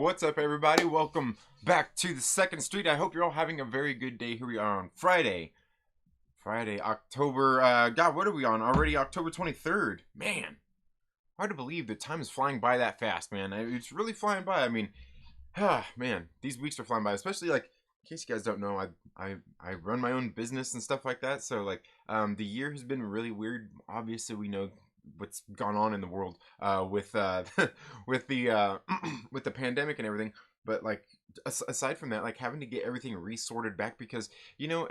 What's up, everybody? Welcome back to the Second Street. I hope you're all having a very good day. Here we are on Friday, October, God, what are we on? Already October 23rd. Man, hard to believe the time is flying by that fast, man. It's really flying by. I mean, man, these weeks are flying by, especially, like, in case you guys don't know, I run my own business and stuff like that. So, like, the year has been really weird. Obviously, we know what's gone on in the world with with the with the pandemic and everything, but like aside from that, like having to get everything resorted back because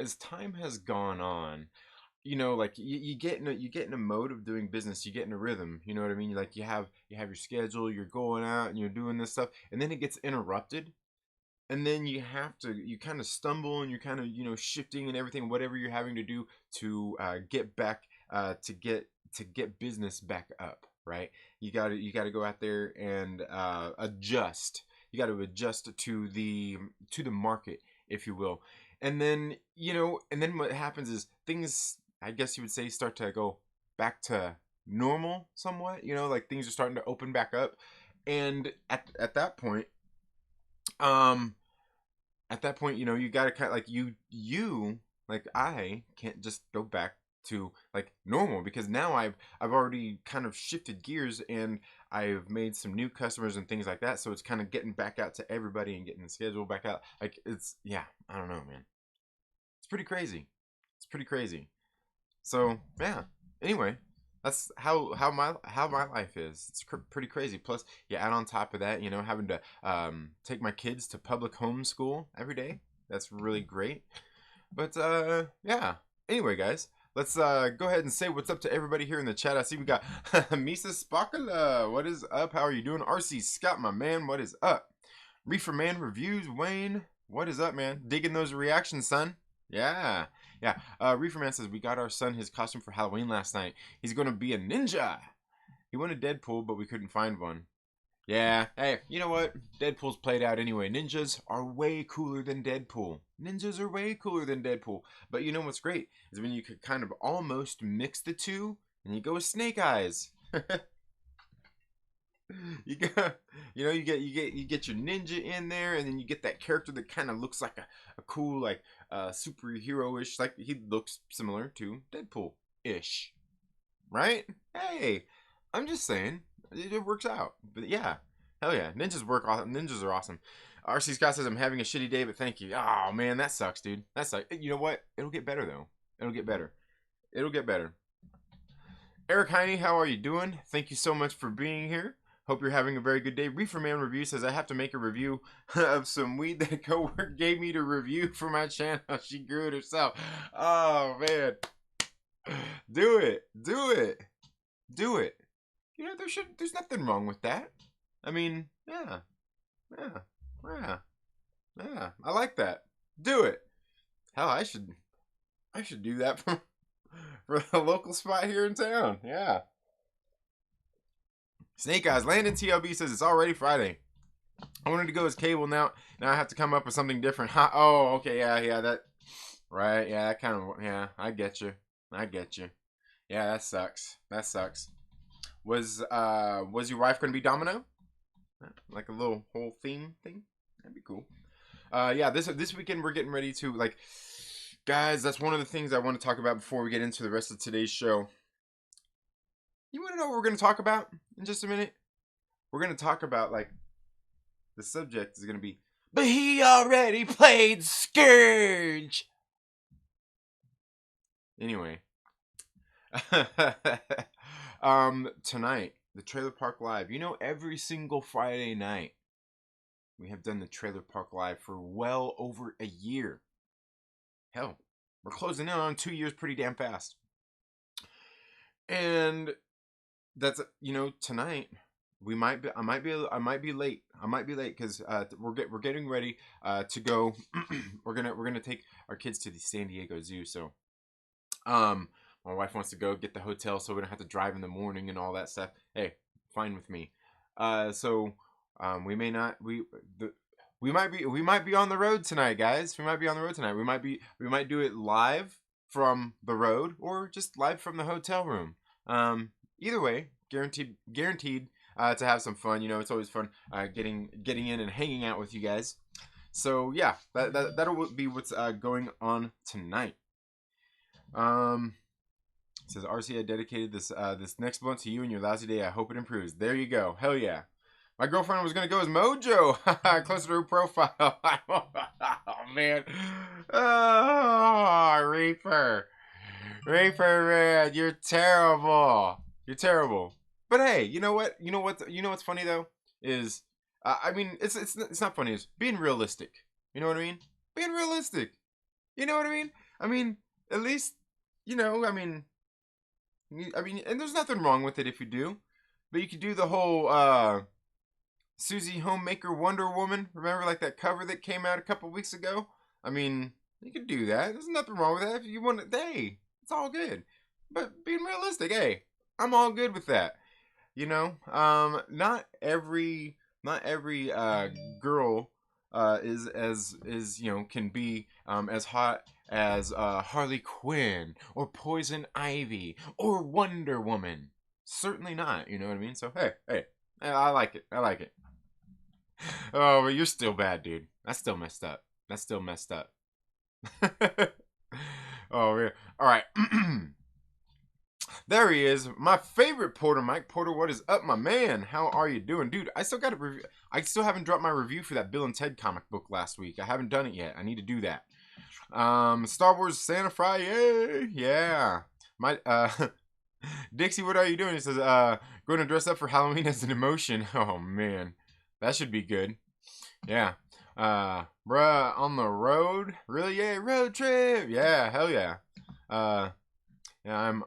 as time has gone on, like you get in a mode of doing business. You get in a rhythm, you know what I mean? Like you have your schedule, you're going out and you're doing this stuff, and then it gets interrupted, and then you kind of stumble, and you're kind of shifting and everything, whatever you're having to do to get back to get business back up, right? You got to go out there and adjust. You got to adjust to the market, if you will. And then what happens is things, I guess you would say, start to go back to normal somewhat. Like things are starting to open back up, and at that point, you got to kind of like like I can't just go back to like normal, because now I've already kind of shifted gears, and I've made some new customers and things like that. So it's kind of getting back out to everybody and getting the schedule back out. Like I don't know, man. It's pretty crazy. It's pretty crazy. So yeah. Anyway, that's how my life is. It's pretty crazy. Plus, you add on top of that, having to take my kids to public homeschool every day. That's really great. But yeah. Anyway, guys, let's go ahead and say what's up to everybody here in the chat. I see we got Misa Spakala. What is up? How are you doing? RC Scott, my man, what is up? Reefer Man Reviews, Wayne, what is up, man? Digging those reactions, son. Yeah. Reefer Man says we got our son his costume for Halloween last night. He's gonna be a ninja. He wanted Deadpool, but we couldn't find one. Yeah, hey, you know what? Deadpool's played out anyway. Ninjas are way cooler than Deadpool. Ninjas are way cooler than Deadpool. But you know what's great is when you could kind of almost mix the two, and you go with Snake Eyes. you go, you get your ninja in there, and then you get that character that kind of looks like a cool, like superhero-ish. Like he looks similar to Deadpool-ish, right? Hey, I'm just saying. It works out. But yeah. Hell yeah. Ninjas work awesome. Ninjas are awesome. RC Scott says I'm having a shitty day, but thank you. Oh man, that sucks, dude. That sucks. You know what? It'll get better though. It'll get better. It'll get better. Eric Heine, how are you doing? Thank you so much for being here. Hope you're having a very good day. Reefer Man Review says I have to make a review of some weed that a coworker gave me to review for my channel. She grew it herself. Oh man. Do it. Do it. Do it. There's nothing wrong with that. I mean, yeah. I like that. Do it. Hell, I should do that for the local spot here in town. Yeah. Snake Eyes Landon TLB says it's already Friday. I wanted to go as cable now. Now I have to come up with something different. Oh, okay, yeah, that. Right, yeah, that kind of, yeah. I get you. Yeah, that sucks. Was your wife going to be Domino? Like a little whole theme thing? That'd be cool. Yeah, this weekend we're getting ready to, like, guys, that's one of the things I want to talk about before we get into the rest of today's show. You want to know what we're going to talk about in just a minute? We're going to talk about, like, the subject is going to be, but he already played sCOurGe. Anyway. Tonight, the Trailer Park Live. Every single Friday night, we have done the Trailer Park Live for well over a year. Hell, we're closing in on 2 years pretty damn fast. And that's, tonight I might be late because we're getting ready to go. we're gonna take our kids to the San Diego Zoo. So, my wife wants to go get the hotel so we don't have to drive in the morning and all that stuff. Hey, fine with me. So we might be on the road tonight, guys. We might be on the road tonight. We might do it live from the road or just live from the hotel room. Either way, guaranteed to have some fun. You know, it's always fun getting in and hanging out with you guys. So yeah, that'll be what's going on tonight. It says RC, I dedicated this next blunt to you and your lousy day. I hope it improves. There you go. Hell yeah. My girlfriend was gonna go as Mojo. Closer to her profile. Oh man. Oh, Reaper. Reaper Red, you're terrible. You're terrible. But hey, you know what? You know what's funny though is, I mean, it's not funny. It's being realistic. You know what I mean? Being realistic. You know what I mean? I mean, at least, you know. I mean, and there's nothing wrong with it if you do, but you could do the whole Susie Homemaker Wonder Woman. Remember, like that cover that came out a couple weeks ago? I mean, you could do that. There's nothing wrong with that. If you want it, hey, it's all good. But being realistic, hey, I'm all good with that. You know, not every girl is you know, can be as hot as Harley Quinn or Poison Ivy or Wonder Woman. Certainly not. You know what I mean? So hey, I like it. I like it. Oh, but you're still bad, dude. That's still messed up. That's still messed up. Oh, yeah. All right. There he is, my favorite Porter, Mike Porter. What is up, my man? How are you doing, dude? I still got to review. I still haven't dropped my review for that Bill and Ted comic book last week. I haven't done it yet. I need to do that. Star Wars Santa Fry, yay, yeah. My Dixie, what are you doing? He says, going to dress up for Halloween as an emotion. Oh man, that should be good. Yeah. Bruh, on the road? Really? Yeah, road trip. Yeah, hell yeah. Yeah, I'm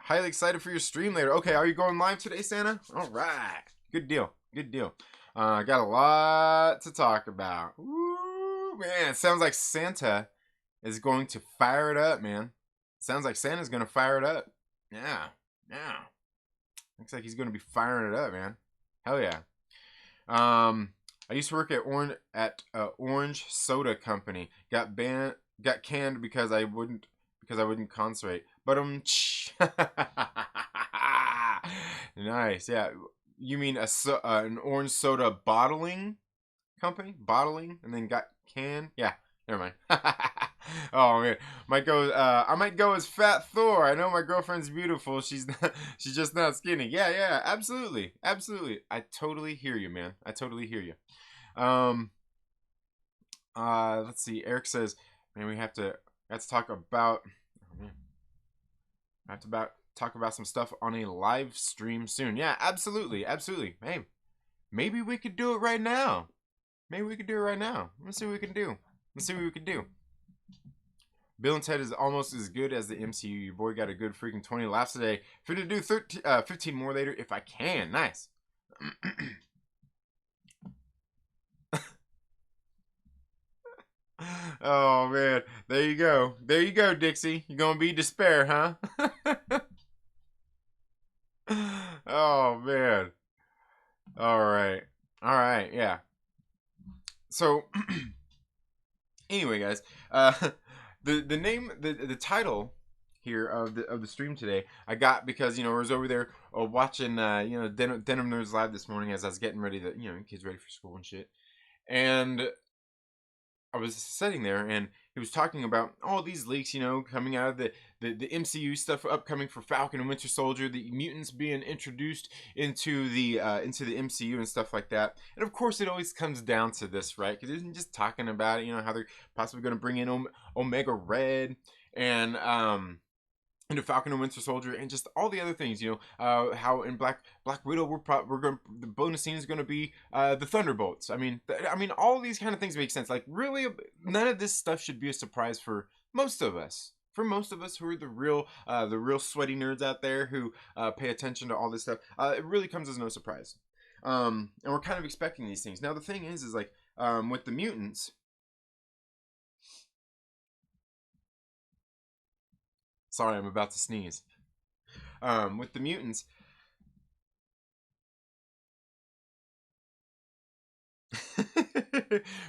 highly excited for your stream later. Okay, are you going live today, Santa? All right. Good deal. Good deal. Got a lot to talk about. Woo, man, it sounds like Santa is going to fire it up, man. Sounds like Santa's going to fire it up. Yeah. Yeah. Looks like he's going to be firing it up, man. Hell yeah. I used to work at Orange Soda Company. Got canned because I wouldn't concentrate. But nice. Yeah. You mean an orange soda bottling company? Bottling and then got canned? Yeah. Never mind. Oh man. I might go as Fat Thor. I know my girlfriend's beautiful. She's just not skinny. Yeah, absolutely. Absolutely. I totally hear you, man. I totally hear you. Let's see. Eric says, man, we have to talk about, oh man. I have to talk about some stuff on a live stream soon. Yeah, absolutely. Absolutely. Hey, maybe we could do it right now. Maybe we could do it right now. Let's see what we can do. Let's see what we can do. Bill and Ted is almost as good as the MCU. Your boy got a good freaking 20 laughs today. Fit to do 15 more later if I can. Nice. Oh man, there you go. There you go, Dixie. You're gonna be despair, huh? Oh man. All right. All right. Yeah. So anyway, guys, the name, the title here of the stream today I got because, you know, I was over there watching you know, Denim Nerds Live this morning as I was getting ready to, you know, kids ready for school and shit, and I was sitting there and he was talking about all these leaks, you know, coming out of the MCU stuff upcoming for Falcon and Winter Soldier, the mutants being introduced into the MCU and stuff like that. And of course, it always comes down to this, right? Because isn't just talking about it, you know, how they're possibly going to bring in Omega Red and into Falcon and Winter Soldier, and just all the other things, you know, how in Black Widow we're going, the bonus scene is going to be the Thunderbolts. I mean, all these kind of things make sense. Like, really, none of this stuff should be a surprise for most of us. For most of us who are the real sweaty nerds out there who pay attention to all this stuff, it really comes as no surprise. And we're kind of expecting these things. Now the thing is like with the mutants. Sorry, I'm about to sneeze. With the mutants,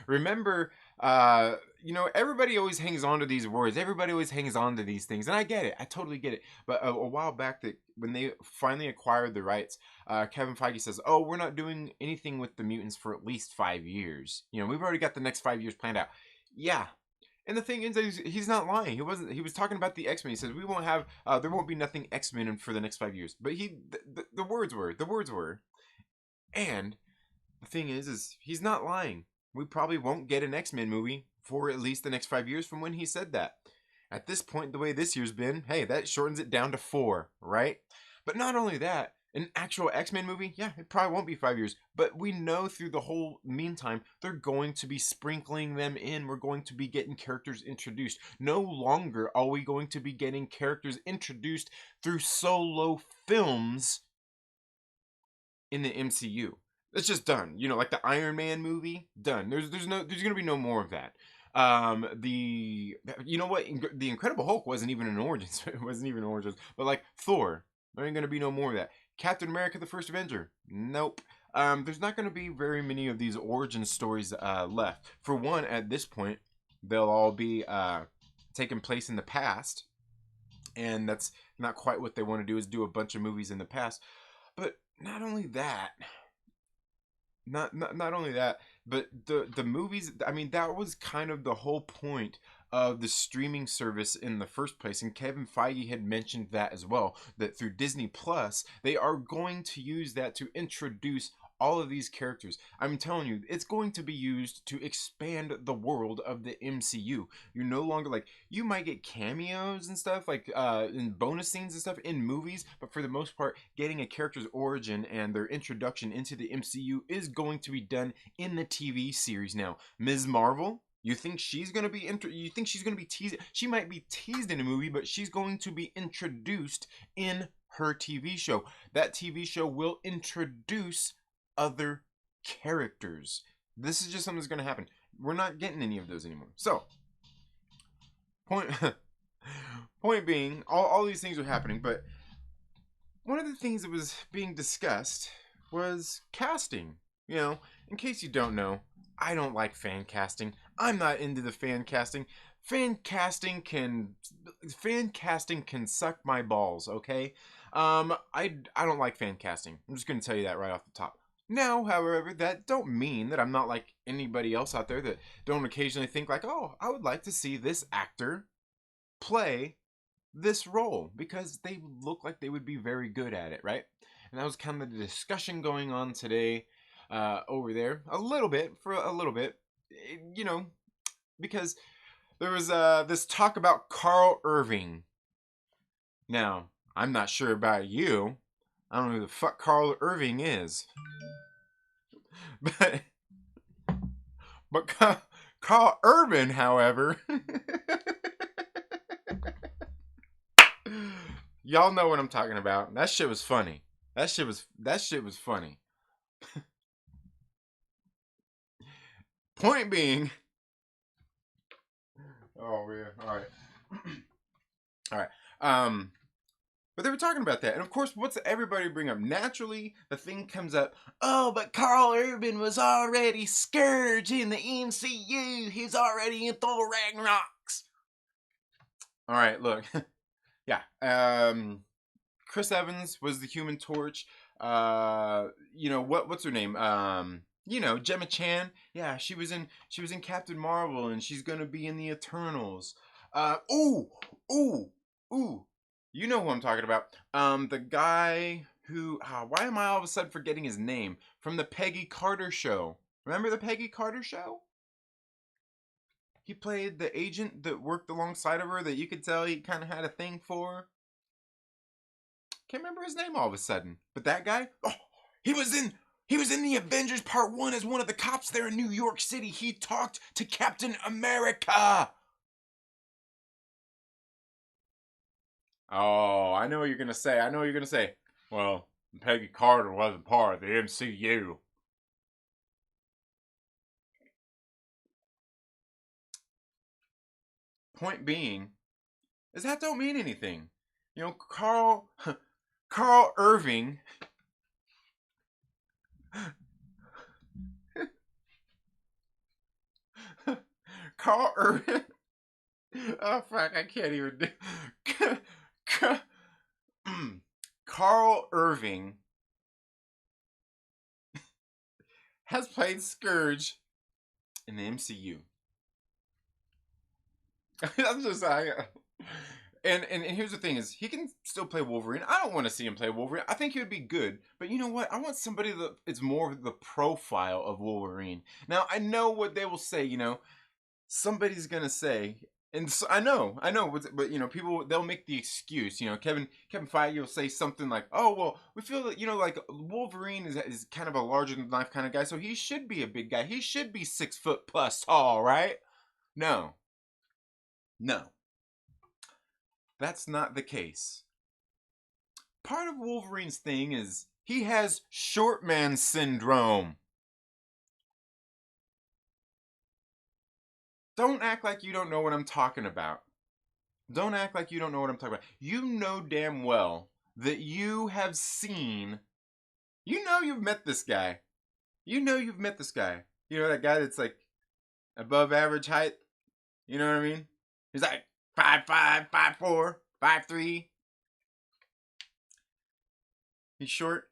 remember, you know, everybody always hangs on to these words. Everybody always hangs on to these things, and I get it. I totally get it. But a while back, that when they finally acquired the rights, Kevin Feige says, "Oh, we're not doing anything with the mutants for at least 5 years. You know, we've already got the next 5 years planned out." Yeah. And the thing is, he's not lying. He wasn't. He was talking about the X-Men. He says we won't have, there won't be nothing X-Men for the next 5 years. But the words were, and the thing is he's not lying. We probably won't get an X-Men movie for at least the next 5 years from when he said that. At this point, the way this year's been, hey, that shortens it down to 4, right? But not only that, an actual X-Men movie, yeah, it probably won't be 5 years. But we know through the whole meantime, they're going to be sprinkling them in. We're going to be getting characters introduced. No longer are we going to be getting characters introduced through solo films in the MCU. It's just done. You know, like the Iron Man movie, done. There's gonna be no more of that. The you know what? The Incredible Hulk wasn't even an origins. It wasn't even origins. But like Thor, there ain't gonna be no more of that. Captain America: The First Avenger, nope. There's not gonna be very many of these origin stories left. For one, at this point, they'll all be taking place in the past, and that's not quite what they want to do. Is do a bunch of movies in the past. But not only that, not only that, but the movies, I mean, that was kind of the whole point of the streaming service in the first place, and Kevin Feige had mentioned that as well, that through Disney Plus they are going to use that to introduce all of these characters. I'm telling you, it's going to be used to expand the world of the MCU. You're no longer like, you might get cameos and stuff, like in bonus scenes and stuff in movies, but for the most part, getting a character's origin and their introduction into the MCU is going to be done in the TV series now. Ms. Marvel, you think she's gonna be you think she's gonna be teased? She might be teased in a movie, but she's going to be introduced in her TV show. That TV show will introduce other characters. This is just something that's going to happen. We're not getting any of those anymore. So, point point being, all these things are happening, but one of the things that was being discussed was casting. You know, in case you don't know, I don't like fan casting. I'm not into the fan casting. Fan casting can suck my balls, okay? I don't like fan casting. I'm just going to tell you that right off the top. Now, however, that don't mean that I'm not like anybody else out there that don't occasionally think like, oh, I would like to see this actor play this role because they look like they would be very good at it, right? And that was kind of the discussion going on today over there. A little bit, you know, because there was this talk about Carl Irving. Now, I'm not sure about you. I don't know who the fuck Carl Irving is. But Carl Urban, however, y'all know what I'm talking about. That shit was funny. That shit was funny. Point being, oh man, all right, all right. But they were talking about that. And of course, what's everybody bring up? Naturally, the thing comes up, oh, but Carl Urban was already sCOurGe in the MCU. He's already in Thor Ragnaroks. All right, look. Yeah. Chris Evans was the Human Torch. You know, what's her name? You know, Gemma Chan. Yeah, she was in Captain Marvel, and she's gonna be in the Eternals. Ooh. You know who I'm talking about. The guy who, why am I all of a sudden forgetting his name? From the Peggy Carter show. Remember the Peggy Carter show? He played the agent that worked alongside of her that you could tell he kind of had a thing for. Can't remember his name all of a sudden. But that guy, oh, he was in the Avengers Part 1 as one of the cops there in New York City. He talked to Captain America. Oh, I know what you're going to say. Well, Peggy Carter wasn't part of the MCU. Point being, is that don't mean anything. You know, Carl Irving Carl Urban. Oh fuck, I can't even do. Carl Irving has played sCOurGe in the MCU. I'm just and here's the thing is he can still play Wolverine. I don't want to see him play Wolverine. I think he would be good. But you know what? I want somebody that it's more the profile of Wolverine. Now I know what they will say, somebody's gonna say, and so, I know, but people they'll make the excuse. Kevin Feige will say something like, "Oh well, we feel that like Wolverine is kind of a larger than life kind of guy, so he should be a big guy. He should be 6 foot plus tall, right?" No, no, that's not the case. Part of Wolverine's thing is he has short man syndrome. Don't act like you don't know what I'm talking about. Don't act like you don't know what I'm talking about. You know damn well that you have seen, you've met this guy. You know you've met this guy. You know that guy that's like above average height? You know what I mean? He's like 5'5", 5'4", 5'3". He's short,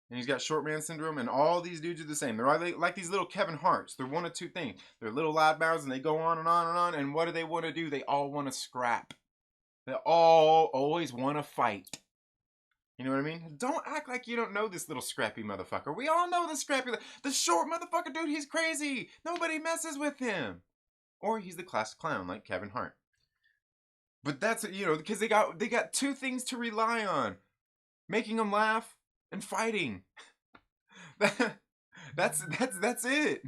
and he's got short man syndrome, and all these dudes are the same. They're like these little Kevin Harts. They're one of two things. They're little loudmouths, and they go on and on and on, and what do they want to do? They all want to scrap. They all always want to fight. You know what I mean? Don't act like you don't know this little scrappy motherfucker. We all know the short motherfucker dude, he's crazy. Nobody messes with him. Or he's the class clown like Kevin Hart. But that's, because they got two things to rely on. Making them laugh and fighting. That's it. That's it.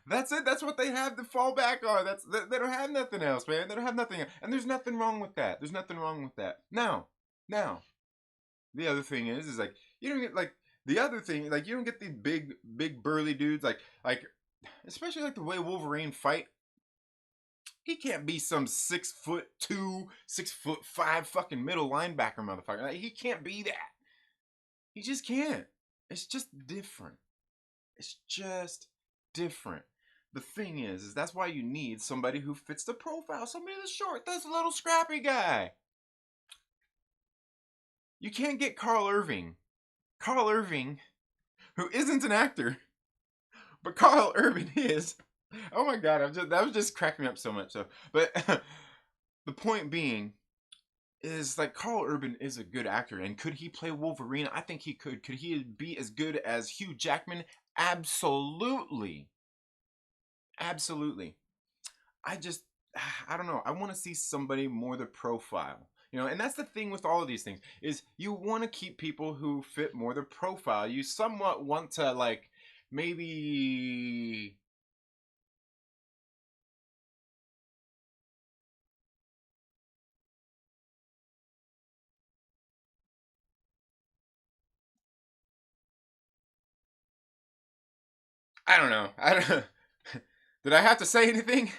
That's what they have to fall back on. They don't have nothing else, man. They don't have nothing else. And there's nothing wrong with that. There's nothing wrong with that. Now, the other thing is like you don't get like the other thing like you don't get these big burly dudes like especially like the way Wolverine fight. He can't be some 6'2", 6'5" fucking middle linebacker motherfucker. Like, he can't be that. He just can't. It's just different. It's just different. The thing is that's why you need somebody who fits the profile. Somebody that's short, that's a little scrappy guy. You can't get Carl Irving. Carl Irving, who isn't an actor, but Carl Irving is. Oh my god, that was just cracking me up so much. But the point being is like Carl Urban is a good actor, and could he play Wolverine? I think he could. Could he be as good as Hugh Jackman? Absolutely. Absolutely. I don't know. I want to see somebody more the profile. And that's the thing with all of these things is you want to keep people who fit more the profile. You somewhat want to like maybe I don't know. I don't Did I have to say anything?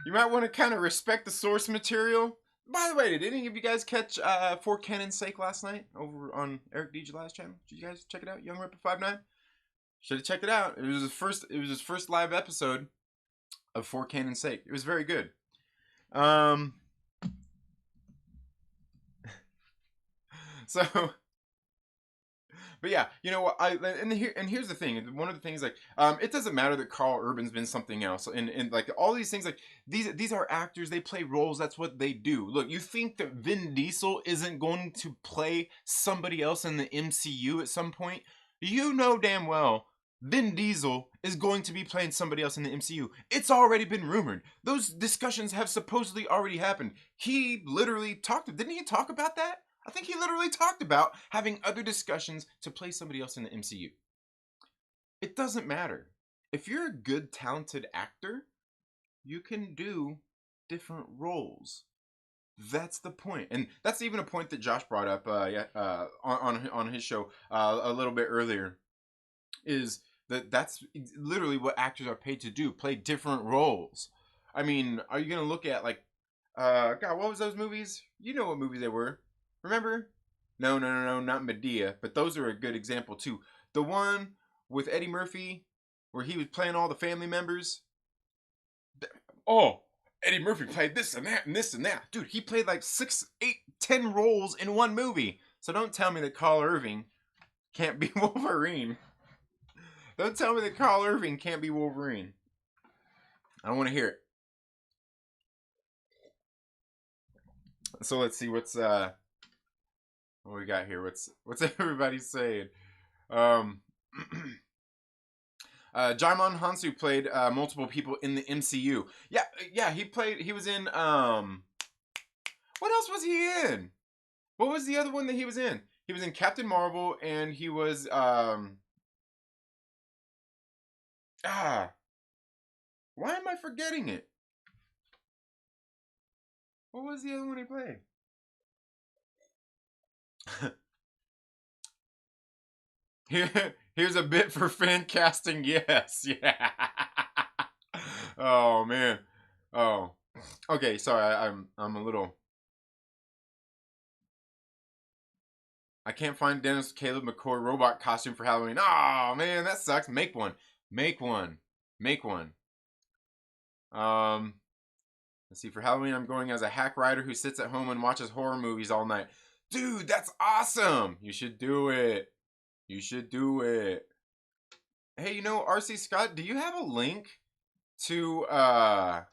You might want to kind of respect the source material. By the way, did any of you guys catch For Canon's Sake last night over on aLrEDy's last channel? Did you guys check it out? Young Ripper 59? Should have checked it out. It was his first live episode of For Canon's Sake. It was very good. So but yeah, you know what? Here's the thing. One of the things like it doesn't matter that Carl Urban's been something else, and like all these things like these are actors. They play roles. That's what they do. Look, you think that Vin Diesel isn't going to play somebody else in the MCU at some point? You know damn well Vin Diesel is going to be playing somebody else in the MCU. It's already been rumored. Those discussions have supposedly already happened. He literally didn't he talk about that? I think he literally talked about having other discussions to play somebody else in the MCU. It doesn't matter. If you're a good, talented actor, you can do different roles. That's the point. And that's even a point that Josh brought up on his show a little bit earlier, is that's literally what actors are paid to do, play different roles. I mean, are you going to look at like, God, what was those movies? You know what movies they were. Remember? No, not Medea. But those are a good example too. The one with Eddie Murphy, where he was playing all the family members. oh, Eddie Murphy played this and that and this and that. Dude, he played like 6, 8, 10 roles in one movie. So don't tell me that Carl Irving can't be Wolverine. Don't tell me that Carl Irving can't be Wolverine. I don't want to hear it. So let's see what we got here. What's everybody saying? Um Jaimon Hansu played multiple people in the MCU. Yeah, he was in what else was he in? What was the other one that he was in? He was in Captain Marvel and he was why am I forgetting it? What was the other one he played? Here's a bit for fan casting. Yes, yeah. Oh man. Oh. Okay, sorry. I'm a little. I can't find Dennis Caleb McCoy robot costume for Halloween. Oh man, that sucks. Make one. Make one. Make one. Let's see. For Halloween, I'm going as a hack writer who sits at home and watches horror movies all night. Dude, that's awesome. You should do it. You should do it. Hey, you know, RC Scott, do you have a link to RC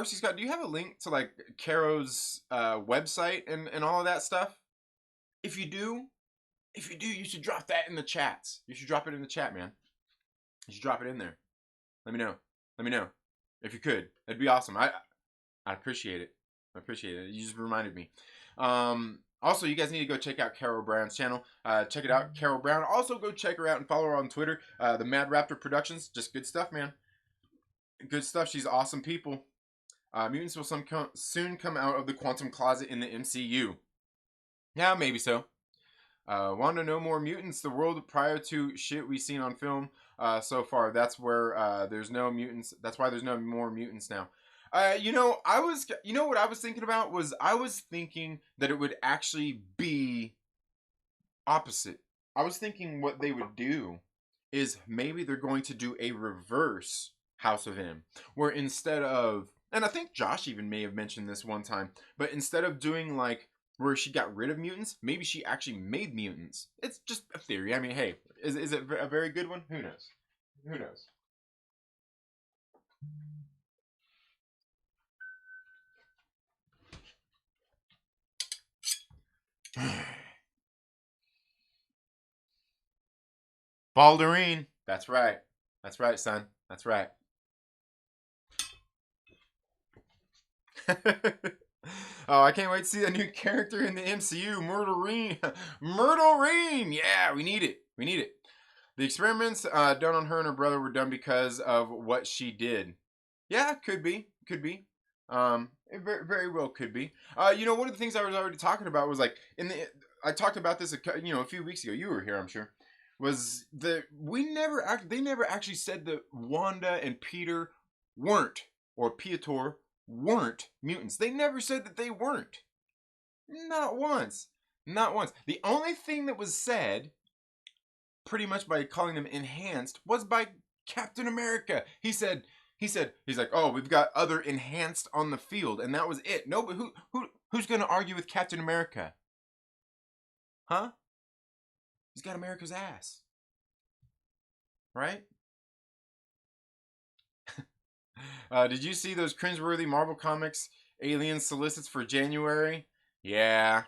Scott, do you have a link to like Caro's website and all of that stuff? If you do, you should drop that in the chats. You should drop it in the chat, man. You should drop it in there. Let me know. Let me know. If you could. That'd be awesome. I appreciate it. I appreciate it. You just reminded me. Also, you guys need to go check out Carol Brown's channel. Check it out, Carol Brown. Also, go check her out and follow her on Twitter. The Mad Raptor Productions. Just good stuff, man. Good stuff. She's awesome people. Mutants will soon come out of the quantum closet in the MCU. Yeah, maybe so. Want to know more mutants? The world prior to shit we've seen on film so far. That's where there's no mutants. That's why there's no more mutants now. You know what I was thinking about was I was thinking that it would actually be opposite. I was thinking what they would do is maybe they're going to do a reverse House of M, where instead of, and I think Josh even may have mentioned this one time, but instead of doing like where she got rid of mutants, maybe she actually made mutants. It's just a theory. I mean, hey, is it a very good one? Who knows? Who knows? Balderine. That's right. That's right, son. That's right. Oh, I can't wait to see a new character in the MCU, Murderine. Murderine! Yeah, we need it. We need it. The experiments done on her and her brother were done because of what she did. Yeah, could be. Could be. It very, very well could be. You know, one of the things I was already talking about was like I talked about this a few weeks ago. You were here, I'm sure. Was that they never actually said that Wanda and Peter weren't, or Piotr weren't mutants. They never said that they weren't. Not once. Not once. The only thing that was said, pretty much by calling them enhanced, was by Captain America. He's like, oh, we've got other enhanced on the field, and that was it. No, but who's gonna argue with Captain America? Huh? He's got America's ass. Right? Did you see those cringeworthy Marvel Comics Alien solicits for January? Yeah,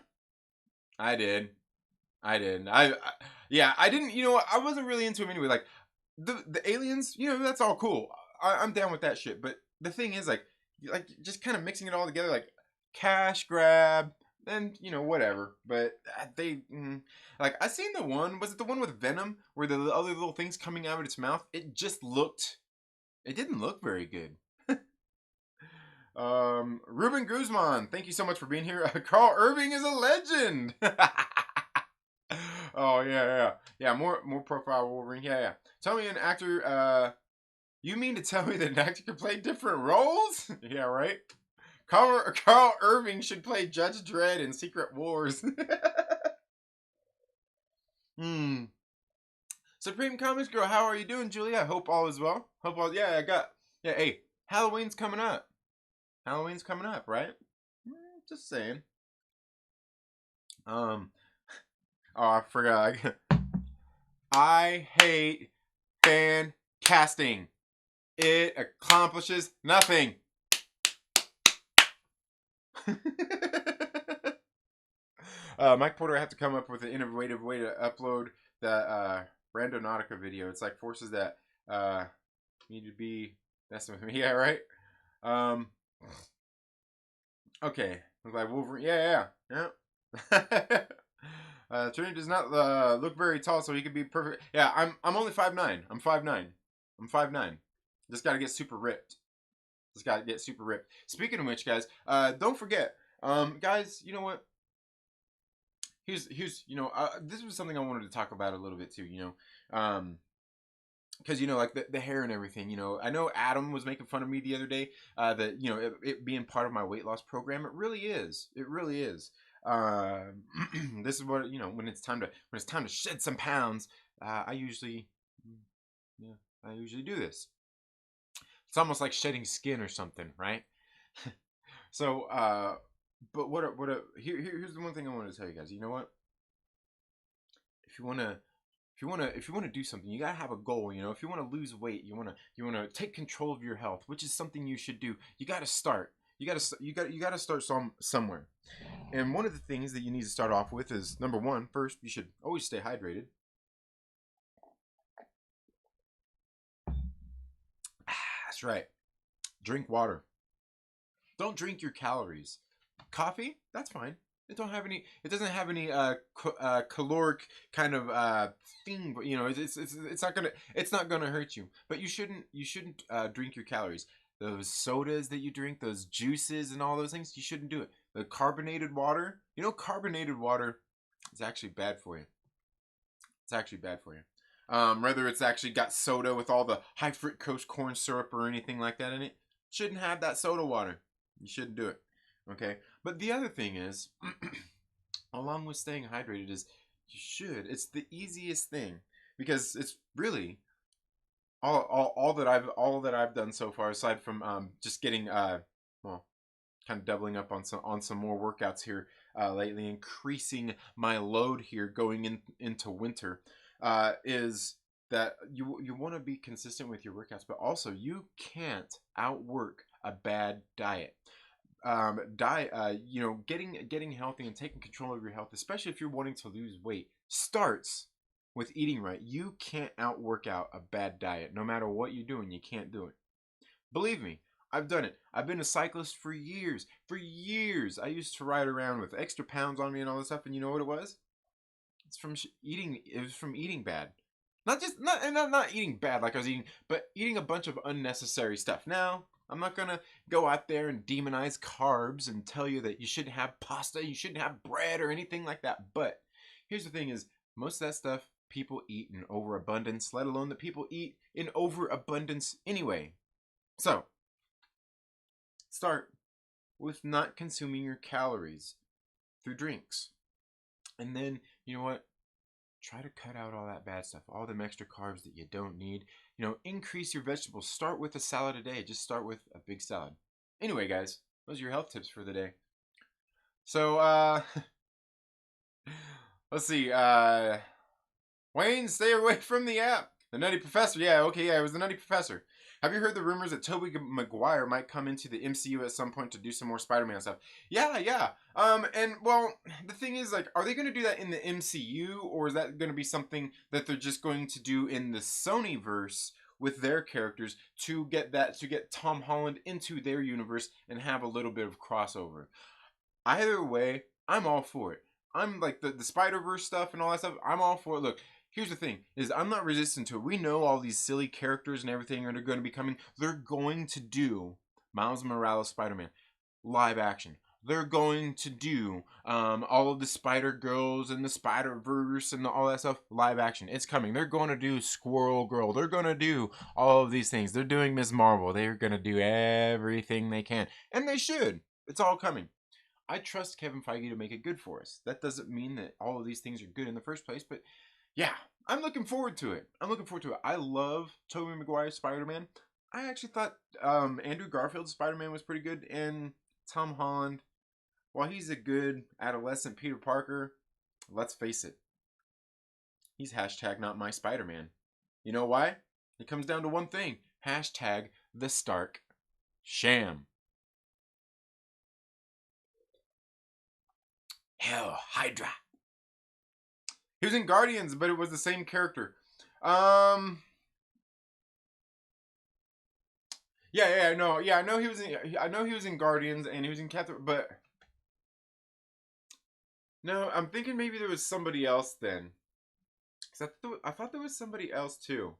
I did. I did. Yeah, I didn't. You know what? I wasn't really into them anyway. Like the aliens, that's all cool. I'm down with that shit. But the thing is, like just kind of mixing it all together, like cash grab, and whatever. But like I seen the one. Was it the one with Venom, where the other little things coming out of its mouth? It just looked. It didn't look very good. Ruben Guzman, thank you so much for being here. Carl Irving is a legend. Oh yeah. More profile Wolverine. Yeah. Tell me an actor. You mean to tell me that an actor can play different roles? Yeah, right. Carl Irving should play Judge Dredd in Secret Wars. Supreme Comics Girl, how are you doing, Julia? I hope all is well. Yeah. Hey, Halloween's coming up. Halloween's coming up, right? Just saying. Oh, I forgot. I hate fan casting. It accomplishes nothing. Mike Porter had to come up with an innovative way to upload that Randonautica video. It's like forces that need to be messing with me. Yeah, right? Okay. Look like Wolverine. Yeah. Trinity does not look very tall, so he could be perfect. Yeah, I'm only 5'9". I'm 5'9". I'm 5'9". Just gotta get super ripped. Speaking of which, guys, don't forget, guys, you know what? Here's this was something I wanted to talk about a little bit too. Because like the hair and everything. I know Adam was making fun of me the other day. That it being part of my weight loss program. It really is. It really is. This is what when it's time to shed some pounds. I usually do this. It's almost like shedding skin or something, right? So, but here's the one thing I want to tell you guys. You know what? If you wanna do something, you gotta have a goal. If you wanna lose weight, you wanna take control of your health, which is something you should do. You gotta start. You gotta start somewhere. And one of the things that you need to start off with is number one. First, you should always stay hydrated. That's right. Drink water. Don't drink your calories. Coffee, that's fine. It doesn't have any caloric kind of thing. But it's not gonna hurt you. But you shouldn't drink your calories. Those sodas that you drink, those juices and all those things, you shouldn't do it. The carbonated water, carbonated water is actually bad for you. It's actually bad for you. Whether it's actually got soda with all the high fructose corn syrup or anything like that in it, shouldn't have that soda water. You shouldn't do it. Okay? But the other thing is, along with staying hydrated, is it's the easiest thing, because it's really all that I've done so far, aside from just getting kind of doubling up on some more workouts here lately, increasing my load here going into winter, is that you want to be consistent with your workouts, but also you can't outwork a bad diet. Getting healthy and taking control of your health, especially if you're wanting to lose weight, starts with eating right. You can't outwork out a bad diet. No matter what you're doing, you can't do it. Believe me, I've done it. I've been a cyclist for years. For years, I used to ride around with extra pounds on me and all this stuff. And you know what it was? It's from eating. It was from eating bad. Not eating bad like I was eating, but eating a bunch of unnecessary stuff. Now, I'm not gonna go out there and demonize carbs and tell you that you shouldn't have pasta, you shouldn't have bread or anything like that. But here's the thing: is most of that stuff people eat in overabundance, let alone that people eat in overabundance anyway. So, start with not consuming your calories through drinks. And then, you know what? Try to cut out all that bad stuff, all them extra carbs that you don't need. Increase your vegetables. Start with a salad a day. Just start with a big salad. Anyway, guys, those are your health tips for the day. So, let's see. Wayne, stay away from the app. The Nutty Professor. Yeah, okay, yeah, it was the Nutty Professor. Have you heard the rumors that Tobey Maguire might come into the MCU at some point to do some more Spider-Man stuff? Yeah. And well, the thing is, like, are they going to do that in the MCU, or is that going to be something that they're just going to do in the Sonyverse with their characters to get Tom Holland into their universe and have a little bit of crossover? Either way, I'm all for it. I'm like the Spider-Verse stuff and all that stuff. I'm all for it. Look, here's the thing: is I'm not resistant to it. We know all these silly characters and everything are going to be coming. They're going to do Miles Morales Spider-Man live action. They're going to do all of the Spider-Girls and the Spider-Verse and all that stuff live action. It's coming. They're going to do Squirrel Girl. They're going to do all of these things. They're doing Ms. Marvel. They're going to do everything they can. And they should. It's all coming. I trust Kevin Feige to make it good for us. That doesn't mean that all of these things are good in the first place, but yeah, I'm looking forward to it. I love Tobey Maguire's Spider-Man. I actually thought Andrew Garfield's Spider-Man was pretty good, and Tom Holland, while he's a good adolescent Peter Parker, let's face it, he's hashtag not my Spider-Man. You know why? It comes down to one thing. Hashtag the Stark Sham. Hell, Hydra. He was in Guardians, but it was the same character. Yeah, no, yeah, I know he was in. I know he was in Guardians, and he was in Captain. But no, I'm thinking maybe there was somebody else then. Cause I thought there was somebody else too.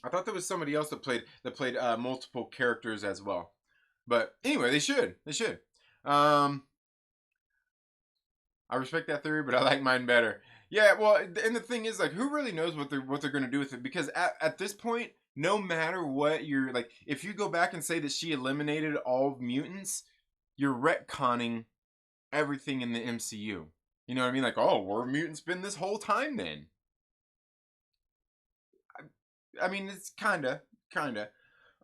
I thought there was somebody else that played multiple characters as well. But anyway, they should. They should. Um, I respect that theory, but I like mine better. Yeah, well, and the thing is, like, who really knows what they're gonna do with it? Because at this point, no matter what you're like, if you go back and say that she eliminated all mutants, you're retconning everything in the MCU. You know what I mean? Like, oh, were mutants been this whole time then? I mean, it's kinda.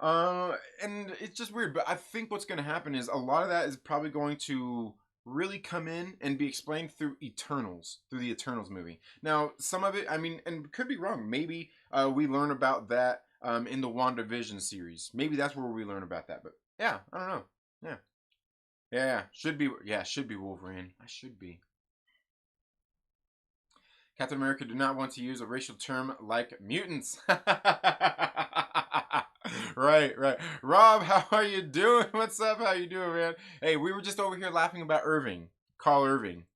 And it's just weird. But I think what's going to happen is a lot of that is probably going to really come in and be explained through Eternals, through the Eternals movie. Now, some of it, I mean, and could be wrong. Maybe we learn about that in the WandaVision series. Maybe that's where we learn about that. But yeah, I don't know. Yeah, yeah, should be. Yeah, should be Wolverine. I should be. Captain America did not want to use a racial term like mutants. Right. Rob, how are you doing? What's up? How you doing, man? Hey, we were just over here laughing about Irving. Carl Irving.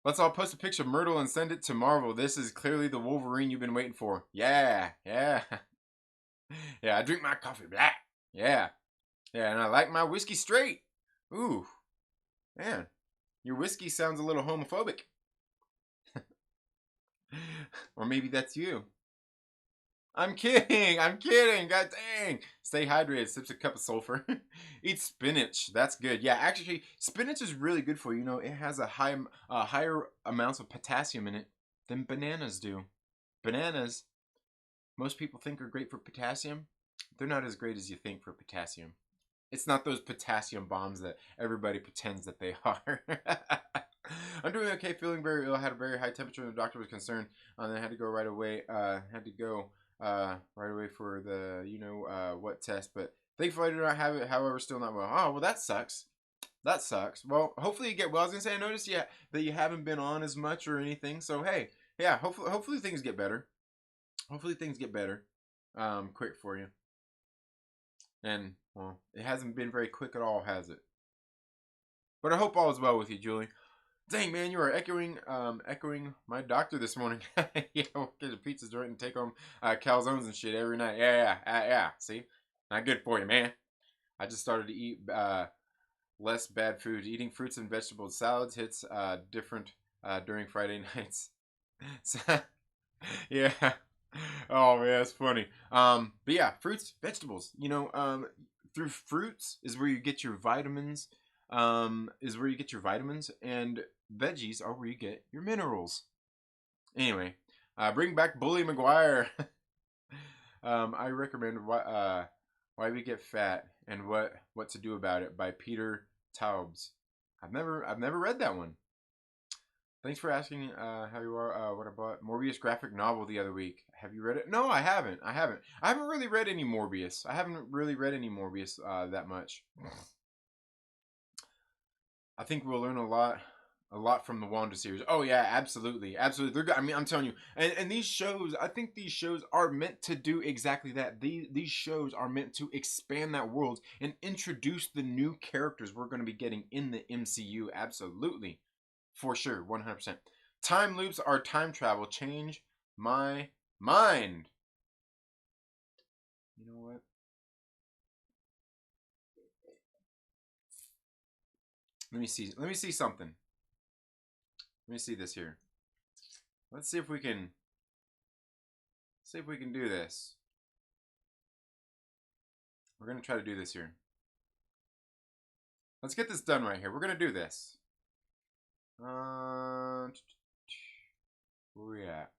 Let's all post a picture of Myrtle and send it to Marvel. This is clearly the Wolverine you've been waiting for. Yeah. Yeah, I drink my coffee black. Yeah. Yeah, and I like my whiskey straight. Ooh. Man, your whiskey sounds a little homophobic. Or maybe that's you. I'm kidding. I'm kidding. God dang. Stay hydrated. Sips a cup of sulfur. Eat spinach. That's good. Yeah, actually, spinach is really good for you. You know, it has a higher amounts of potassium in it than bananas do. Bananas, most people think are great for potassium. They're not as great as you think for potassium. It's not those potassium bombs that everybody pretends that they are. I'm doing okay. Feeling very ill. Had a very high temperature. The doctor was concerned. And I had to go right away. Had to go right away for the what test. But thankfully I do not have it. However, still not well. Oh well, that sucks. That sucks. Well, hopefully you get well. I was gonna say I noticed that you haven't been on as much or anything. So hey, yeah. Hopefully things get better. Hopefully things get better. Quick for you. And well, it hasn't been very quick at all, has it? But I hope all is well with you, Julie. Dang man, you are echoing my doctor this morning. Yeah, we'll get a pizza joint and take home calzones and shit every night. Yeah. See, not good for you, man. I just started to eat less bad food. Eating fruits and vegetables, salads hits different during Friday nights. So, yeah. Oh man, that's funny. But yeah, fruits, vegetables. Through fruits is where you get your vitamins. And veggies are where you get your minerals. Anyway, bring back Bully McGuire. I recommend why we get fat and what to do about it by Peter Taubes. I've never read that one. Thanks for asking how you are. What about Morbius graphic novel the other week? Have you read it? No, I haven't. I haven't really read any Morbius. That much. I think we'll learn a lot from the Wanda series. Oh yeah, absolutely. They're good. I mean, I'm telling you, and these shows, I think these shows are meant to do exactly that. These shows are meant to expand that world and introduce the new characters we're going to be getting in the MCU. Absolutely. For sure, 100%. Time loops are time travel. Change my mind. You know what? Let me see. Let me see something. Let me see this here. Let's see if we can do this. We're going to try to do this here. Let's get this done right here. We're going to do this. Where we at?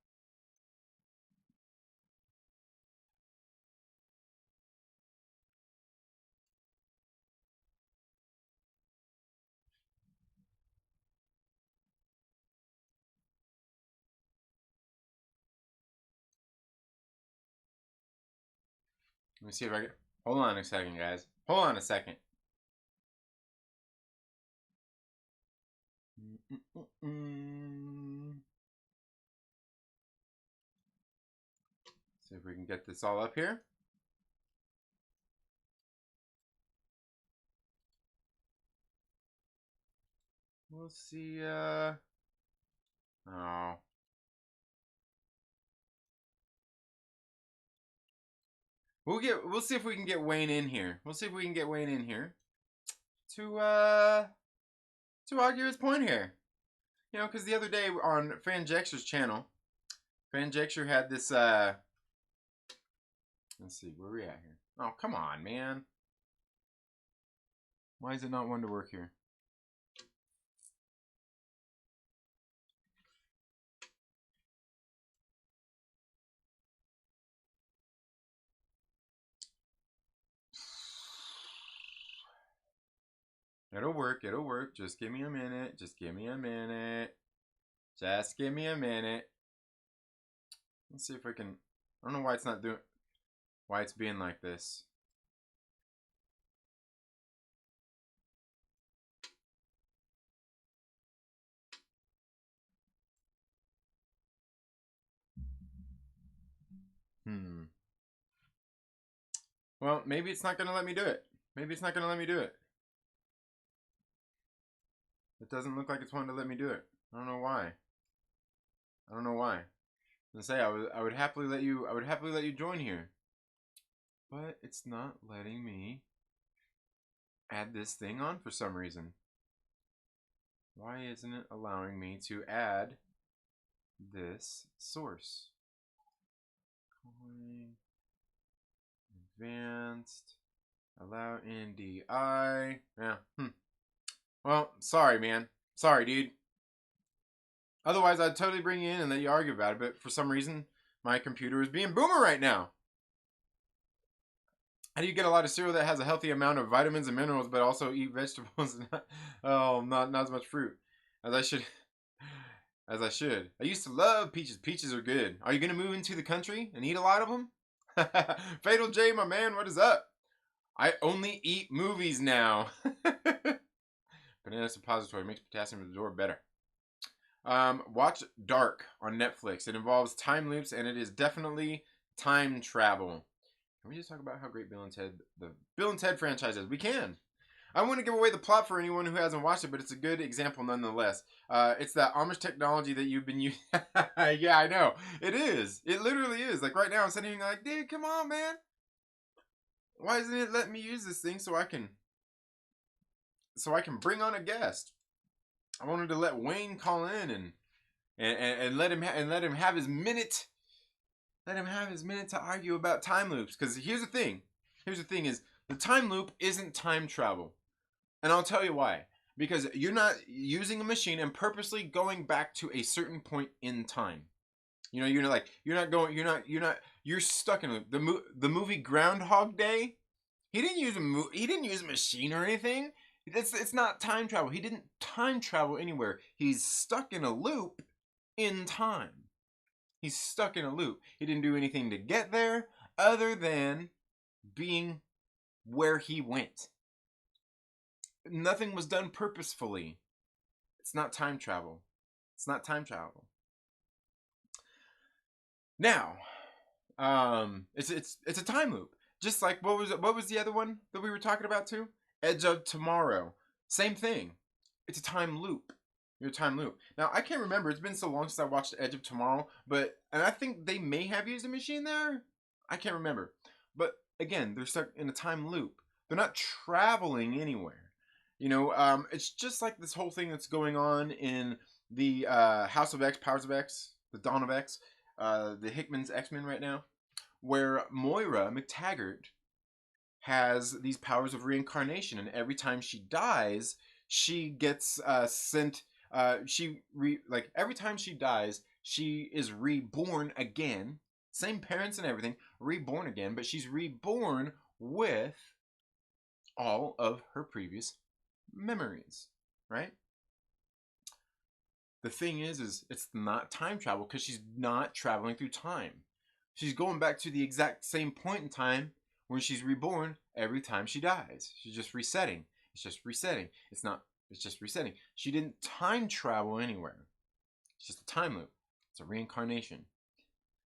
Let me see if I can. Hold on a second, guys. Hold on a second. See if we can get this all up here. We'll see. Oh. We'll see if we can get Wayne in here. We'll see if we can get Wayne in here to argue his point here. You know, because the other day on Fanjexer's channel, Fanjexer had this let's see, where are we at here? Oh, come on, man. Why is it not one to work here? It'll work, it'll work. Just give me a minute. Just give me a minute. Just give me a minute. Let's see if I can. I don't know why it's not doing. Why it's being like this. Well, maybe it's not going to let me do it. Maybe it's not going to let me do it. It doesn't look like it's wanting to let me do it. I don't know why. I don't know why. Let's say I would happily let you join here. But it's not letting me add this thing on for some reason. Why isn't it allowing me to add this source? Calling advanced, allow NDI. Yeah. Well, sorry, man. Sorry, dude. Otherwise, I'd totally bring you in and let you argue about it, but for some reason, my computer is being boomer right now. How do you get a lot of cereal that has a healthy amount of vitamins and minerals, but also eat vegetables? Not as much fruit as I should. As I should. I used to love peaches. Peaches are good. Are you gonna move into the country and eat a lot of them? Fatal J, my man, what is up? I only eat movies now. Banana suppository makes potassium absorb better. Watch Dark on Netflix. It involves time loops and it is definitely time travel. Can we just talk about how great Bill and Ted, the Bill and Ted franchise is? We can. I want to give away the plot for anyone who hasn't watched it, but it's a good example nonetheless. It's that Amish technology that you've been using. Yeah, I know. It is. It literally is. Like right now, I'm sitting here like, dude, come on, man. Why isn't it letting me use this thing so I can bring on a guest? I wanted to let Wayne call in and let him have his minute. Let him have his minute to argue about time loops. Because here's the thing. Here's the thing is the time loop isn't time travel. And I'll tell you why. Because you're not using a machine and purposely going back to a certain point in time. You know, you're stuck in a loop. The movie Groundhog Day, he didn't use a machine or anything. It's not time travel. He didn't time travel anywhere. He's stuck in a loop in time. He's stuck in a loop. He didn't do anything to get there other than being where he went. Nothing was done purposefully. It's not time travel. It's not time travel. Now, it's a time loop. Just like what was the other one that we were talking about too? Edge of Tomorrow. Same thing. It's a time loop. Your time loop. Now I can't remember. It's been so long since I watched Edge of Tomorrow, and I think they may have used a machine there. I can't remember. But again, they're stuck in a time loop. They're not traveling anywhere. You know, it's just like this whole thing that's going on in the House of X, Powers of X, the Dawn of X, the Hickman's X-Men right now, where Moira McTaggart has these powers of reincarnation, and every time she dies, she gets sent. Every time she dies, she is reborn again. Same parents and everything, reborn again, but she's reborn with all of her previous memories, right? The thing is it's not time travel because she's not traveling through time. She's going back to the exact same point in time when she's reborn every time she dies. She's just resetting. It's just resetting. It's just resetting. She didn't time travel anywhere. It's just a time loop. It's a reincarnation.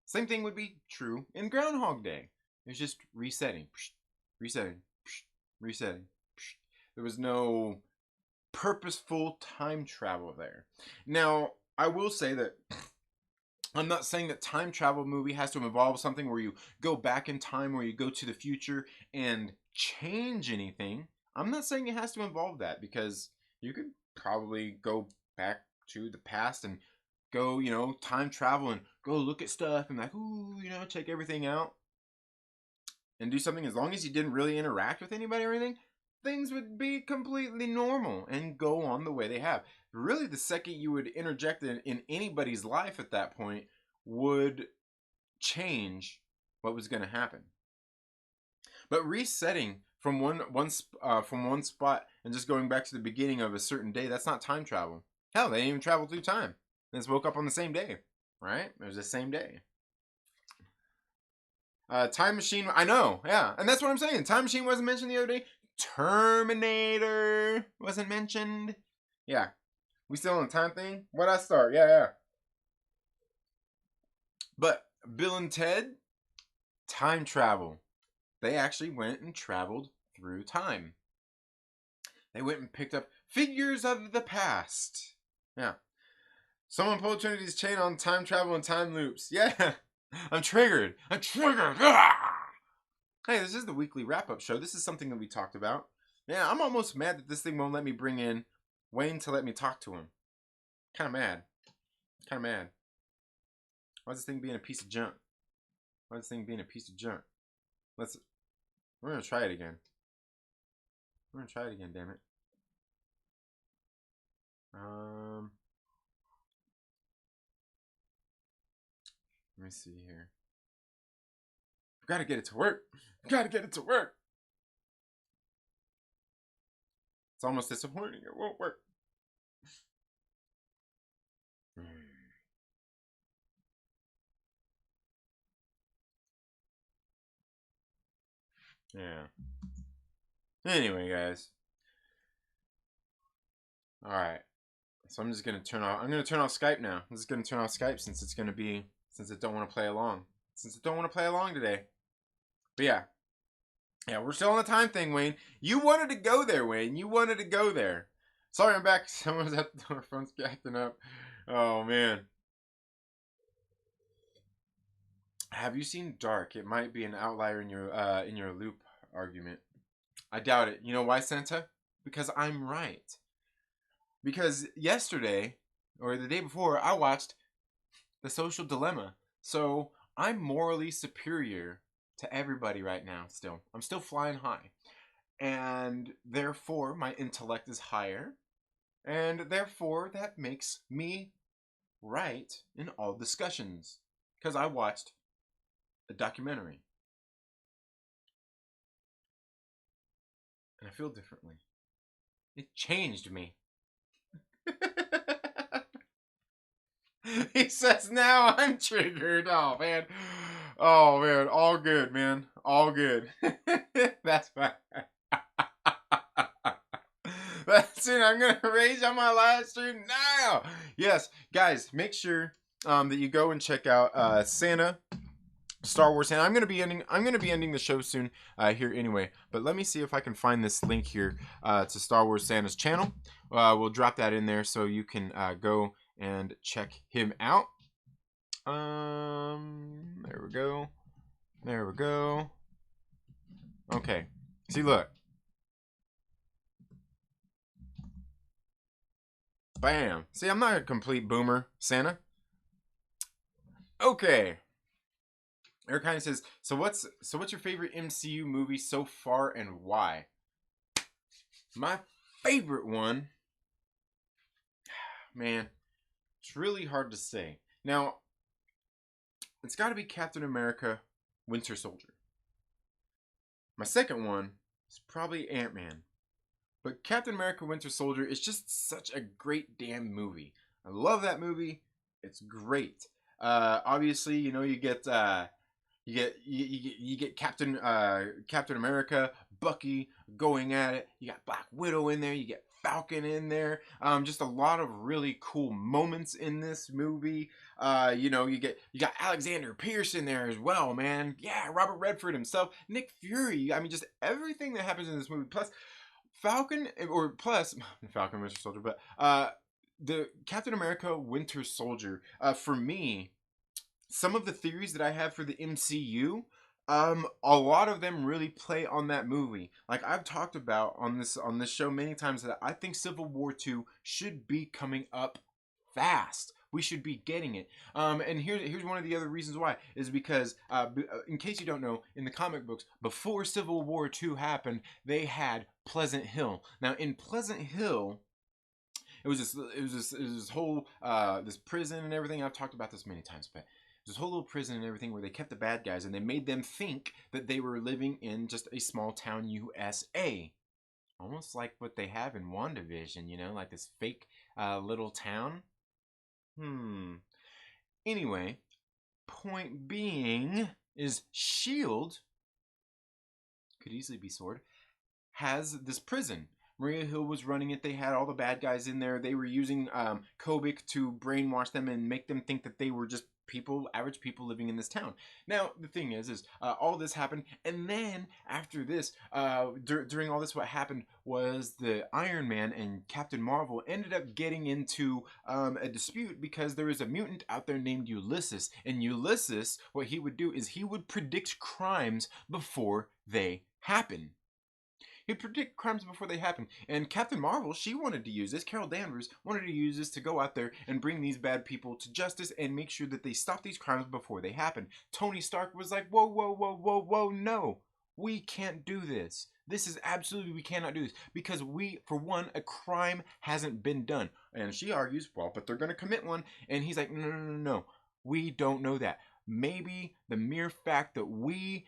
Same thing would be true in Groundhog Day. It's just resetting. Resetting. Resetting. There was no purposeful time travel there. Now, I will say that I'm not saying that time travel movie has to involve something where you go back in time, where you go to the future and change anything. I'm not saying it has to involve that, because you could probably go back to the past and go, time travel and go look at stuff and check everything out and do something. As long as you didn't really interact with anybody or anything, things would be completely normal and go on the way they have. Really, the second you would interject in anybody's life at that point would change what was going to happen. But resetting from one spot and just going back to the beginning of a certain day, that's not time travel. Hell, they didn't even travel through time. They just woke up on the same day, right? It was the same day. Time machine, I know, yeah, and that's what I'm saying. Time machine wasn't mentioned the other day. Terminator wasn't mentioned. Yeah. We still on the time thing? What'd I start? Yeah. But Bill and Ted, time travel. They actually went and traveled through time. They went and picked up figures of the past. Yeah. Someone pulled Trinity's chain on time travel and time loops. Yeah. I'm triggered. Ah! Hey, this is the weekly wrap-up show. This is something that we talked about. Yeah, I'm almost mad that this thing won't let me bring in Wayne to let me talk to him. Kind of mad. Why is this thing being a piece of junk? We're going to try it again. Damn it. Let me see here. I've got to get it to work. It's almost disappointing. It won't work. Yeah. Anyway, guys. All right. So I'm just gonna turn off. I'm gonna turn off Skype now. I'm just gonna turn off Skype since it don't want to play along. Today. But yeah. Yeah, we're still on the time thing, Wayne. You wanted to go there, Wayne. Sorry, I'm back. Someone's at the door. Phone's acting up. Oh man. Have you seen Dark? It might be an outlier in your loop argument. I doubt it. You know why, Santa? Because I'm right. Because yesterday, or the day before, I watched The Social Dilemma. So I'm morally superior to everybody right now still. I'm still flying high. And therefore, my intellect is higher. And therefore, that makes me right in all discussions. Because I watched a documentary. And I feel differently. It changed me. He says now I'm triggered. Oh man. All good, man. All good. That's fine. That's it. I'm gonna rage on my live stream now. Yes, guys, make sure that you go and check out Santa. Star Wars Santa. I'm gonna be ending the show soon here anyway. But let me see if I can find this link here to Star Wars Santa's channel. We'll drop that in there so you can go and check him out. There we go. Okay. See, look. Bam. See, I'm not a complete boomer, Santa. Okay. Eric kind of says, so what's your favorite MCU movie so far and why? My favorite one, man, it's really hard to say. Now, it's got to be Captain America, Winter Soldier. My second one is probably Ant-Man. But Captain America, Winter Soldier is just such a great damn movie. I love that movie. It's great. Obviously, you get You get Captain America, Bucky going at it. You got Black Widow in there. You get Falcon in there. Just a lot of really cool moments in this movie. You got Alexander Pierce in there as well, man. Yeah, Robert Redford himself, Nick Fury. I mean, just everything that happens in this movie. Plus Falcon Winter Soldier, but the Captain America Winter Soldier. For me, some of the theories that I have for the MCU, a lot of them really play on that movie. Like I've talked about on this show many times that I think Civil War 2 should be coming up fast. We should be getting it. And here's one of the other reasons why is because, in case you don't know, in the comic books, before Civil War 2 happened, they had Pleasant Hill. Now in Pleasant Hill, it was this whole this prison and everything. I've talked about this many times, but this whole little prison and everything where they kept the bad guys and they made them think that they were living in just a small town USA. Almost like what they have in WandaVision, like this fake little town. Anyway, point being is SHIELD, could easily be Sword, has this prison. Maria Hill was running it. They had all the bad guys in there. They were using Kobik to brainwash them and make them think that they were just average people living in this town. Now, the thing is all this happened, and then after this, during all this, what happened was the Iron Man and Captain Marvel ended up getting into a dispute because there was a mutant out there named Ulysses, and Ulysses, what he would do is he would predict crimes before they happen. He'd predict crimes before they happen. And Captain Marvel, she wanted to use this. Carol Danvers wanted to use this to go out there and bring these bad people to justice and make sure that they stop these crimes before they happen. Tony Stark was like, whoa, whoa, whoa, whoa, whoa, no. We can't do this. This is absolutely, we cannot do this. Because for one, a crime hasn't been done. And she argues, well, but they're going to commit one. And he's like, no, no, no, no. We don't know that. Maybe the mere fact that we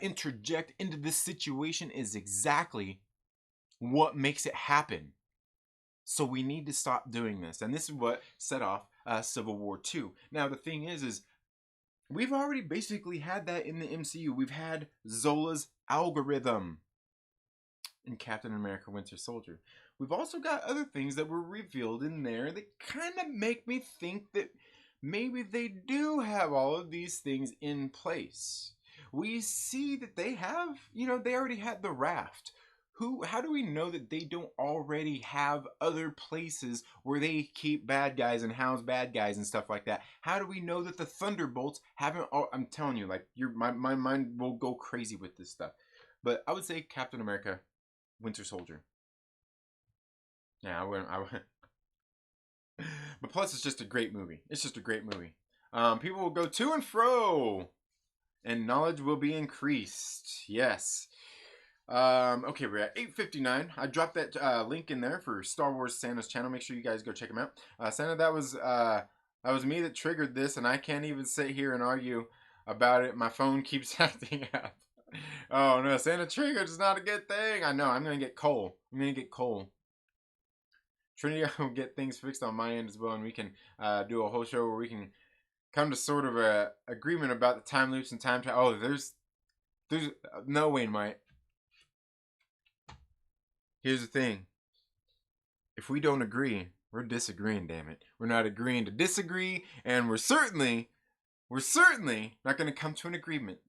interject into this situation is exactly what makes it happen. So we need to stop doing this. And this is what set off Civil War 2. Now, the thing is we've already basically had that in the MCU. We've had Zola's algorithm in Captain America Winter Soldier. We've also got other things that were revealed in there that kind of make me think that maybe they do have all of these things in place. We see that they have, they already had the raft. How do we know that they don't already have other places where they keep bad guys and house bad guys and stuff like that? How do we know that the Thunderbolts haven't? I'm telling you, like my mind will go crazy with this stuff. But I would say Captain America, Winter Soldier. Yeah, I wouldn't. But plus, it's just a great movie. It's just a great movie. People will go to and fro, and knowledge will be increased. Yes. Okay, we're at 8:59. I dropped that link in there for Star Wars Santa's channel. Make sure you guys go check him out. Santa, that was me that triggered this, and I can't even sit here and argue about it. My phone keeps acting up. Oh no, Santa triggered is not a good thing. I know. I'm gonna get coal. Trinity, I will get things fixed on my end as well, and we can do a whole show where we can come to sort of a agreement about the time loops and time travel. Oh, there's no way, Mike. Here's the thing. If we don't agree, we're disagreeing, damn it. We're not agreeing to disagree, and we're certainly not going to come to an agreement.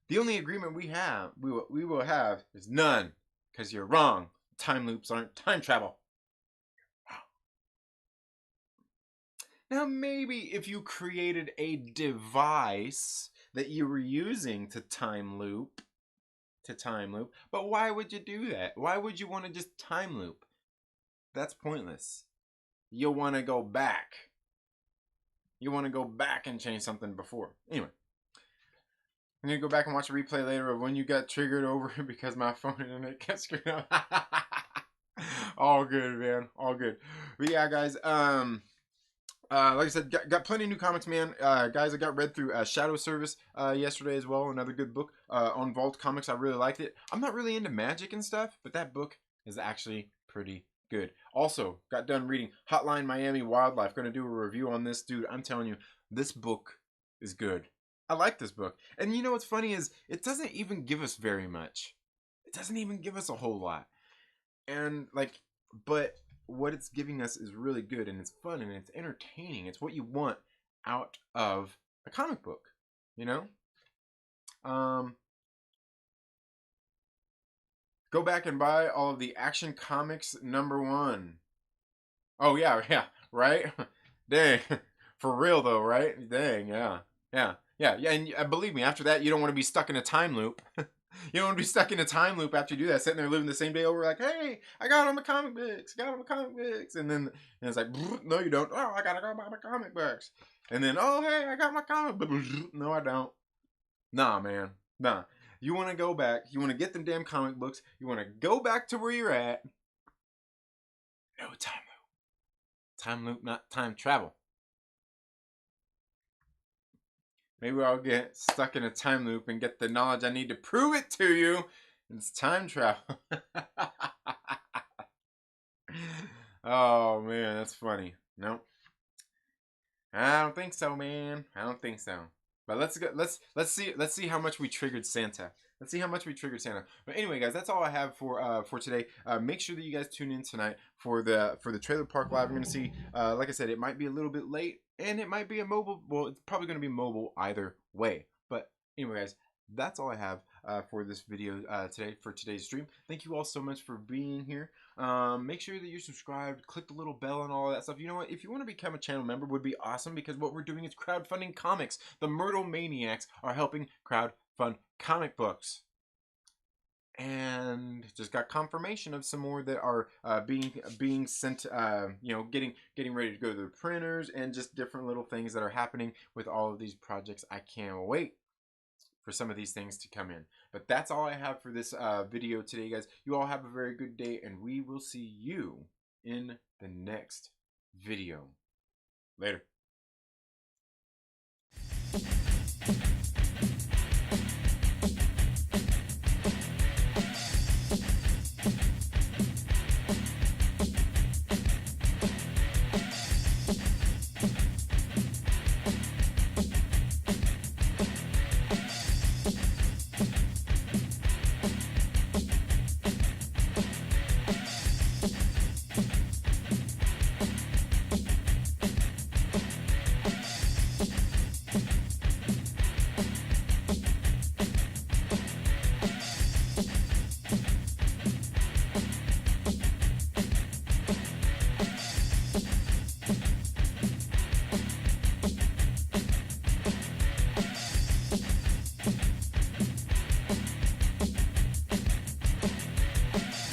The only agreement we will have is none, because you're wrong. Time loops aren't time travel. Now, maybe if you created a device that you were using to time loop, but why would you do that? Why would you want to just time loop? That's pointless. You'll want to go back. You want to go back and change something before. Anyway, I'm going to go back and watch a replay later of when you got triggered over because my phone internet kept screwing up. All good, man. All good. But yeah, guys, like I said, got plenty of new comics, man. Guys, I got read through Shadow Service yesterday as well. Another good book on Vault Comics. I really liked it. I'm not really into magic and stuff, but that book is actually pretty good. Also, got done reading Hotline Miami Wildlife. Going to do a review on this. Dude, I'm telling you, this book is good. I like this book. And you know what's funny is it doesn't even give us very much. It doesn't even give us a whole lot. And like, but what it's giving us is really good and it's fun and it's entertaining. It's what you want out of a comic book, you know? Go back and buy all of the Action Comics #1. Oh yeah, yeah, right? Dang. For real though, right? Dang, yeah. Yeah, and believe me, after that you don't want to be stuck in a time loop. You don't want to be stuck in a time loop after you do that, sitting there living the same day over, like, hey, I got all my comic books, and then it's like, no, you don't. Oh, I gotta go buy my comic books, and then, oh, hey, I got my comic books. No, I don't. Nah, man, nah. You want to go back. You want to get them damn comic books. You want to go back to where you're at. No time loop. Time loop, not time travel. Maybe I'll get stuck in a time loop and get the knowledge I need to prove it to you. It's time travel. Oh man, that's funny. No, I don't think so, man. I don't think so. But let's go. Let's see how much we triggered Santa. Let's see how much we triggered Santa. But anyway, guys, that's all I have for today. Make sure that you guys tune in tonight for the Trailer Park Live. We're gonna see. Like I said, it might be a little bit late, and it might be a mobile. Well, it's probably gonna be mobile either way. But anyway, guys, that's all I have for this video today for today's stream. Thank you all so much for being here. Make sure that you're subscribed, click the little bell and all of that stuff. You know what? If you want to become a channel member, would be awesome because what we're doing is crowdfunding comics. The Myrtle Maniacs are helping crowdfund comic books. And just got confirmation of some more that are being sent. You know, getting ready to go to the printers and just different little things that are happening with all of these projects. I can't wait for some of these things to come in. But that's all I have for this video today, guys. You all have a very good day, and we will see you in the next video. Later.